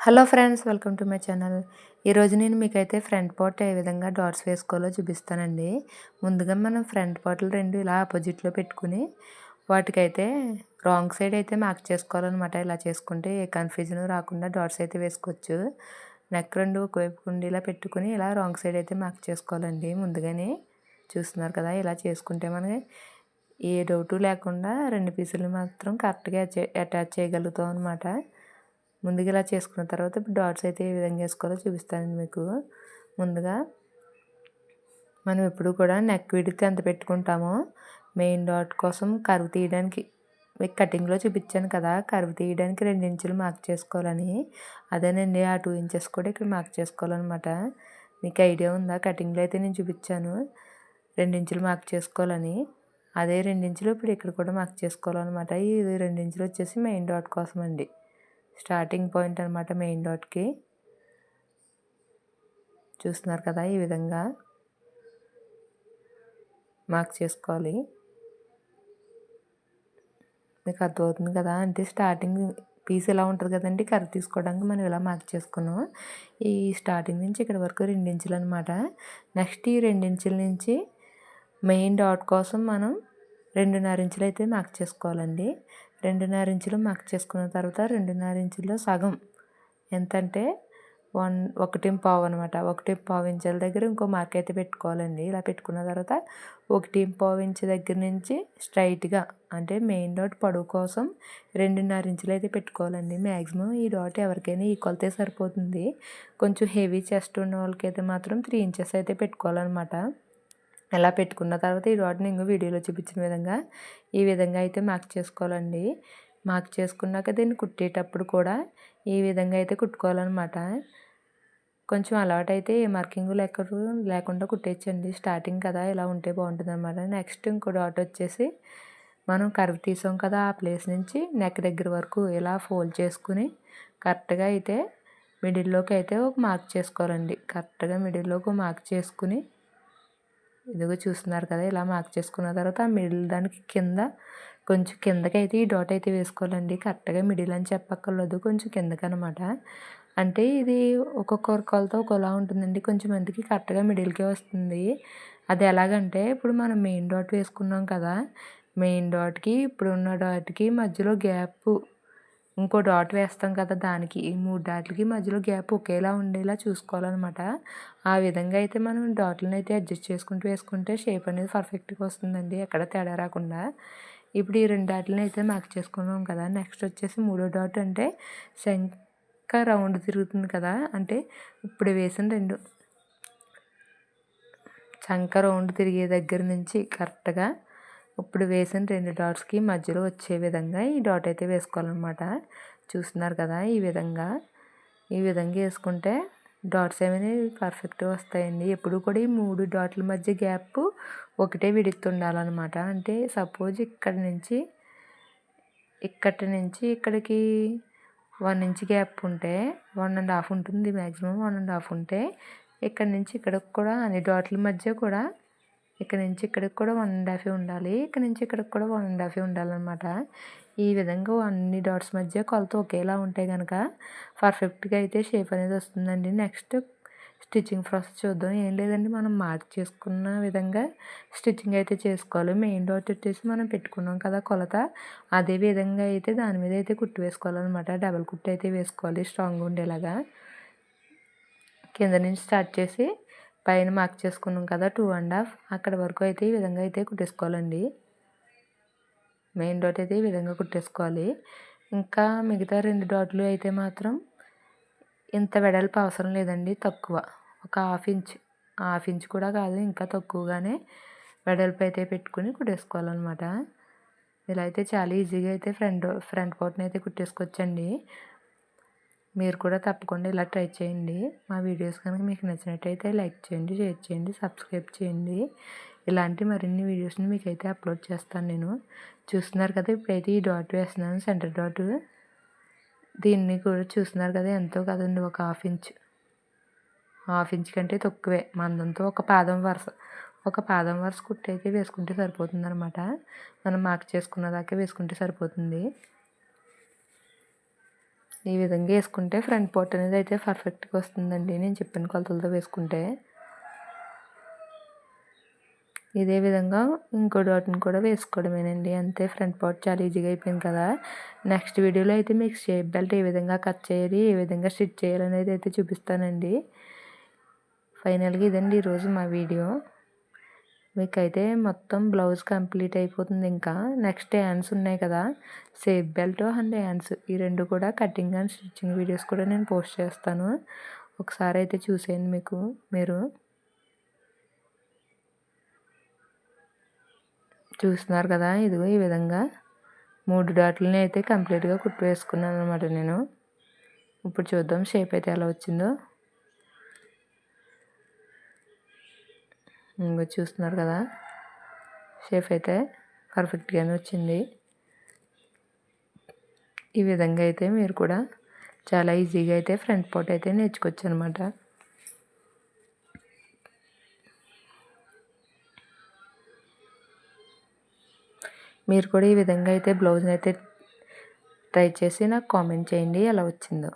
Hello friends, welcome to my channel. ఈరోజు నేను మీకైతే ఫ్రంట్ పార్ట్ ఏ విధంగా డాట్స్ వేసుకోవాలో చూపిస్తానండి. ముందుగా మనం ఫ్రంట్ పార్ట్లు రెండు ఇలా ఆపోజిట్లో పెట్టుకుని వాటికైతే రాంగ్ సైడ్ అయితే మార్క్ చేసుకోవాలన్నమాట. ఇలా చేసుకుంటే ఏ కన్ఫ్యూజన్ రాకుండా డాట్స్ అయితే వేసుకోవచ్చు. నెక్ రెండు ఒకవైపు ఉండేలా పెట్టుకుని ఇలా రాంగ్ సైడ్ అయితే మార్క్ చేసుకోవాలండి. ముందుగానే చూస్తున్నారు కదా, ఇలా చేసుకుంటే మనకి ఏ డౌటు లేకుండా రెండు పీసులు మాత్రం కరెక్ట్గా అటాచ్ చేయగలుగుతాం అనమాట. ముందుగా ఇలా చేసుకున్న తర్వాత ఇప్పుడు డాట్స్ అయితే ఏ విధంగా వేసుకోవాలో చూపిస్తానండి మీకు. ముందుగా మనం ఎప్పుడు కూడా నెక్ విడ్త్ ఎంత పెట్టుకుంటామో మెయిన్ డాట్ కోసం కర్వ్ తీయడానికి మీకు కటింగ్లో చూపించాను కదా, కర్వ్ తీయడానికి 2 ఇంచులు మార్క్ చేసుకోవాలని. అదేనండి, ఆ 2 ఇంచెస్ కూడా ఇక్కడ మార్క్ చేసుకోవాలన్నమాట. మీకు ఐడియా ఉందా? కటింగ్లో అయితే నేను చూపించాను 2 ఇంచులు మార్క్ చేసుకోవాలని. అదే 2 ఇంచులు ఇప్పుడు ఇక్కడ కూడా మార్క్ చేసుకోవాలన్నమాట. ఈ 2 ఇంచులు వచ్చేసి మెయిన్ డాట్ కోసం అండి, స్టార్టింగ్ పాయింట్ అనమాట మెయిన్ డాట్కి. చూస్తున్నారు కదా, ఈ విధంగా మార్క్ చేసుకోవాలి. మీకు అర్థమవుతుంది కదా, అంటే స్టార్టింగ్ పీస్ ఇలా ఉంటుంది కదండి, కర్వ్ తీసుకోవడానికి మనం ఇలా మార్క్ చేసుకున్నాం. ఈ స్టార్టింగ్ నుంచి ఇక్కడ వరకు 2 ఇంచులు అనమాట. నెక్స్ట్ ఈ 2 ఇంచుల నుంచి మెయిన్ డాట్ కోసం మనం 2.5 ఇంచులు అయితే మార్క్ చేసుకోవాలండి. 2.5 ఇంచులు మార్క్ చేసుకున్న తర్వాత 2.5 ఇంచుల్లో సగం ఎంతంటే 1.25 అనమాట. 1.25 ఇంచుల దగ్గర ఇంకో మార్క్ అయితే పెట్టుకోవాలండి. ఇలా పెట్టుకున్న తర్వాత 1.25 ఇంచు దగ్గర నుంచి స్ట్రైట్గా అంటే మెయిన్ డాట్ పొడవు కోసం 2.5 ఇంచులు అయితే పెట్టుకోవాలండి. మ్యాక్సిమం ఈ డాట్ ఎవరికైనా ఈక్వల్తే సరిపోతుంది. కొంచెం హెవీ చెస్ట్ ఉన్న వాళ్ళకైతే మాత్రం 3 ఇంచెస్ అయితే పెట్టుకోవాలన్నమాట. ఇలా పెట్టుకున్న తర్వాత ఈ డాట్ని ఇంకో వీడియోలో చూపించిన విధంగా ఈ విధంగా అయితే మార్క్ చేసుకోవాలండి. మార్క్ చేసుకున్నాక దీన్ని కుట్టేటప్పుడు కూడా ఈ విధంగా అయితే కుట్టుకోవాలన్నమాట. కొంచెం అలవాటైతే ఏ మార్కింగ్ లేకుండా కుట్టేయచ్చండి. స్టార్టింగ్ కదా, ఇలా ఉంటే బాగుంటుంది అనమాట. నెక్స్ట్ ఇంకో డాట్ వచ్చేసి మనం కర్వ్ తీసాం కదా, ఆ ప్లేస్ నుంచి నెక్ దగ్గర వరకు ఇలా ఫోల్డ్ చేసుకుని కరెక్ట్గా అయితే మిడిల్లోకి అయితే ఒక మార్క్ చేసుకోవాలండి. కరెక్ట్గా మిడిల్లోకి ఒక మార్క్ చేసుకుని ఇదిగో చూస్తున్నారు కదా, ఇలా మార్క్ చేసుకున్న తర్వాత ఆ మిడిల్ దానికి కింద కొంచెం కిందకి అయితే ఈ డాట్ అయితే వేసుకోవాలండి. కరెక్ట్గా మిడిల్ అని చెప్పక్కర్లేదు, కొంచెం కిందకి అనమాట. అంటే ఇది ఒక్కొక్క కొలత ఒకలా ఉంటుందండి. కొంచెం మందికి కరెక్ట్గా మిడిల్కే వస్తుంది. అది ఎలాగంటే ఇప్పుడు మనం మెయిన్ డాట్ వేసుకున్నాం కదా, మెయిన్ డాట్కి ఇప్పుడున్న డాట్కి మధ్యలో గ్యాప్ ఇంకో డాట్ వేస్తాం కదా, దానికి ఈ 3 డాట్లకి మధ్యలో గ్యాప్ ఒకేలా ఉండేలా చూసుకోవాలన్నమాట. ఆ విధంగా అయితే మనం డాట్లను అయితే అడ్జస్ట్ చేసుకుంటూ వేసుకుంటే షేప్ అనేది పర్ఫెక్ట్గా వస్తుందండి, ఎక్కడ తేడా రాకుండా. ఇప్పుడు ఈ 2 డాట్లను అయితే మార్క్ చేసుకున్నాం కదా, నెక్స్ట్ వచ్చేసి 3వ డాట్ అంటే శంఖ రౌండ్ తిరుగుతుంది కదా, అంటే ఇప్పుడు వేసిన 2 చంక రౌండ్ తిరిగే దగ్గర నుంచి కరెక్ట్గా ఇప్పుడు వేసిన 2 డాట్స్కి మధ్యలో వచ్చే విధంగా ఈ డాట్ అయితే వేసుకోవాలన్నమాట. చూస్తున్నారు కదా, ఈ విధంగా వేసుకుంటే డాట్స్ ఏమైనా పర్ఫెక్ట్గా వస్తాయండి. ఎప్పుడు కూడా ఈ 3 డాట్ల మధ్య గ్యాప్ ఒకటే విడుతు ఉండాలన్నమాట. అంటే సపోజ్ ఇక్కడి నుంచి ఇక్కడికి 1 ఇంచ్ గ్యాప్ ఉంటే 1.5 ఉంటుంది, మ్యాక్సిమం 1.5 ఉంటే ఇక్కడ నుంచి ఇక్కడికి కూడా అన్ని డాట్ల మధ్య కూడా ఇక్కడ నుంచి ఇక్కడికి కూడా 1.5 ఉండాలి, ఇక్కడ నుంచి ఇక్కడికి కూడా 1.5 ఉండాలన్నమాట. ఈ విధంగా అన్ని డాట్స్ మధ్య కొలత ఒకేలా ఉంటే కనుక పర్ఫెక్ట్గా అయితే షేప్ అనేది వస్తుందండి. నెక్స్ట్ స్టిచ్చింగ్ ప్రాసెస్ చూద్దాం. ఏం లేదండి, మనం మార్క్ చేసుకున్న విధంగా స్టిచ్చింగ్ అయితే చేసుకోవాలి. మెయిన్ డాట్ వచ్చేసి మనం పెట్టుకున్నాం కదా కొలత, అదే విధంగా అయితే దాని మీద అయితే కుట్టు వేసుకోవాలన్నమాట. డబల్ కుట్టు అయితే వేసుకోవాలి స్ట్రాంగ్గా ఉండేలాగా. కింద నుంచి స్టార్ట్ చేసి పైన మార్క్ చేసుకున్నాం కదా 2.5, అక్కడ వరకు అయితే ఈ విధంగా అయితే కుట్టేసుకోవాలండి. మెయిన్ డాట్ అయితే ఈ విధంగా కుట్టేసుకోవాలి. ఇంకా మిగతా 2 డాట్లు అయితే మాత్రం ఇంత వెడల్పు అవసరం లేదండి, తక్కువ ఒక హాఫ్ ఇంచ్ కూడా కాదు, ఇంకా తక్కువగానే వెడల్పు అయితే పెట్టుకుని కుట్టేసుకోవాలన్నమాట. ఇలా అయితే చాలా ఈజీగా అయితే ఫ్రంట్ పార్ట్ని అయితే కుట్టేసుకోవచ్చండి. మీరు కూడా తప్పకుండా ఇలా ట్రై చేయండి. మా వీడియోస్ కనుక మీకు నచ్చినట్టయితే లైక్ చేయండి, షేర్ చేయండి, సబ్స్క్రైబ్ చేయండి. ఇలాంటి మరిన్ని వీడియోస్ని మీకైతే అప్లోడ్ చేస్తాను నేను. చూస్తున్నారు కదా, ఇప్పుడైతే ఈ డాట్ వేస్తున్నాను, సెంటర్ డాట్. దీన్ని కూడా చూస్తున్నారు కదా, ఎంతో కదండి, ఒక హాఫ్ ఇంచ్ కంటే తక్కువే మందంతో ఒక పాదం వరుస కుట్టు అయితే వేసుకుంటే సరిపోతుంది అనమాట. మనం మార్క్ చేసుకున్న దాకా వేసుకుంటే సరిపోతుంది. ఈ విధంగా వేసుకుంటే ఫ్రంట్ పార్ట్ అనేది అయితే పర్ఫెక్ట్గా వస్తుందండి, నేను చెప్పిన కొలతలతో వేసుకుంటే. ఇదే విధంగా ఇంకో డాట్ని కూడా వేసుకోవడమేనండి, అంతే. ఫ్రంట్ పార్ట్ చాలా ఈజీగా అయిపోయింది కదా. నెక్స్ట్ వీడియోలో అయితే మీకు షేప్ బెల్ట్ ఏ విధంగా కట్ చేయాలి, ఏ విధంగా స్టిచ్ చేయాలనేది అయితే చూపిస్తానండి. ఫైనల్గా ఇదండి ఈరోజు మా వీడియో. మీకైతే మొత్తం బ్లౌజ్ కంప్లీట్ అయిపోతుంది. ఇంకా నెక్స్ట్ హ్యాండ్స్ ఉన్నాయి కదా, షేప్ బెల్ట్ అండ్ హ్యాండ్స్ ఈ రెండు కూడా కటింగ్ అండ్ స్టిచ్చింగ్ వీడియోస్ కూడా నేను పోస్ట్ చేస్తాను, ఒకసారి అయితే చూసేయండి. మీరు చూస్తున్నారు కదా, ఇదిగో ఈ విధంగా 3 డాట్లని అయితే కంప్లీట్గా కుట్టు వేసుకున్నాను అనమాట నేను. ఇప్పుడు చూద్దాం షేప్ అయితే ఎలా వచ్చిందో. ఇంకో చూస్తున్నారు కదా, షేప్ అయితే పర్ఫెక్ట్గానే వచ్చింది. ఈ విధంగా అయితే మీరు కూడా చాలా ఈజీగా అయితే ఫ్రంట్ పార్ట్ అయితే నేర్చుకోవచ్చు అనమాట. మీరు కూడా ఈ విధంగా అయితే బ్లౌజ్ని అయితే ట్రై చేసి నాకు కామెంట్ చేయండి ఎలా వచ్చిందో.